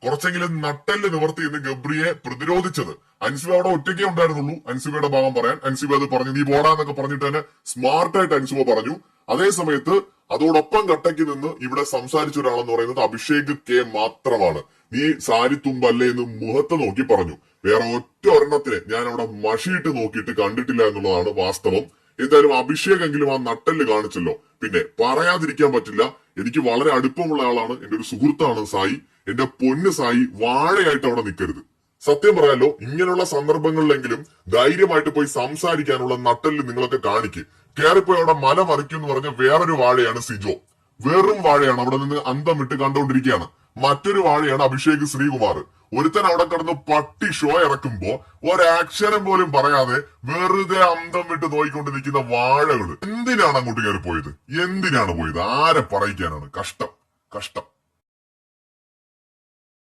കുറച്ചെങ്കിലും നട്ടെല്ല് നിവർത്തി എന്ന് ഗബ്രിയെ പ്രതിരോധിച്ചത്. അൻസിബ അവിടെ ഒറ്റയ്ക്കേ ഉണ്ടായിരുന്നുള്ളൂ അൻസിബയുടെ ഭാഗം പറയാൻ. അൻസിബ അത് പറഞ്ഞു, നീ പോടാന്നൊക്കെ പറഞ്ഞിട്ട് തന്നെ സ്മാർട്ടായിട്ട് അൻസിബ പറഞ്ഞു. അതേ സമയത്ത് അതോടൊപ്പം കട്ടയ്ക്ക് നിന്ന് ഇവിടെ സംസാരിച്ച ഒരാളെന്ന് പറയുന്നത് അഭിഷേക് കെ മാത്രമാണ്. നീ സാരി തുമ്പല്ലേ എന്ന് മുഖത്ത് നോക്കി പറഞ്ഞു. വേറെ ഒറ്റ ഒരെണ്ണത്തിന് ഞാൻ അവിടെ മഷിയിട്ട് നോക്കിയിട്ട് കണ്ടിട്ടില്ല എന്നുള്ളതാണ് വാസ്തവം. എന്തായാലും അഭിഷേകെങ്കിലും ആ നട്ടെല്ല് കാണിച്ചല്ലോ. പിന്നെ പറയാതിരിക്കാൻ പറ്റില്ല, എനിക്ക് വളരെ അടുപ്പമുള്ള ആളാണ്, എന്റെ ഒരു സുഹൃത്താണ് സായി. എന്റെ പൊന്ന് സായി, വാഴയായിട്ട് അവിടെ നിൽക്കരുത്. സത്യം പറയാലോ, ഇങ്ങനെയുള്ള സന്ദർഭങ്ങളിലെങ്കിലും ധൈര്യമായിട്ട് പോയി സംസാരിക്കാനുള്ള നട്ടെല്ല് നിങ്ങളൊക്കെ കാണിക്ക്. കയറിപ്പോയി അവിടെ മല മറിക്കും എന്ന് പറഞ്ഞ വേറൊരു വാഴയാണ് സിജോ. വെറും വാഴയാണ്, അവിടെ നിന്ന് അന്തം വിട്ട് കണ്ടുകൊണ്ടിരിക്കുകയാണ്. മറ്റൊരു വാഴയാണ് അഭിഷേക് ശ്രീകുമാർ. ഒരുത്തൻ അവിടെ കിടന്ന് പട്ടി ഷോ ഇറക്കുമ്പോ ഒരക്ഷരം പോലും പറയാതെ വെറുതെ അന്തം വിട്ട് നോയിക്കൊണ്ട് നിൽക്കുന്ന വാഴകള്. എന്തിനാണ് അങ്ങോട്ട് കയറി പോയത്? എന്തിനാണ് പോയത്? ആരെ പറയിക്കാനാണ്? കഷ്ടം.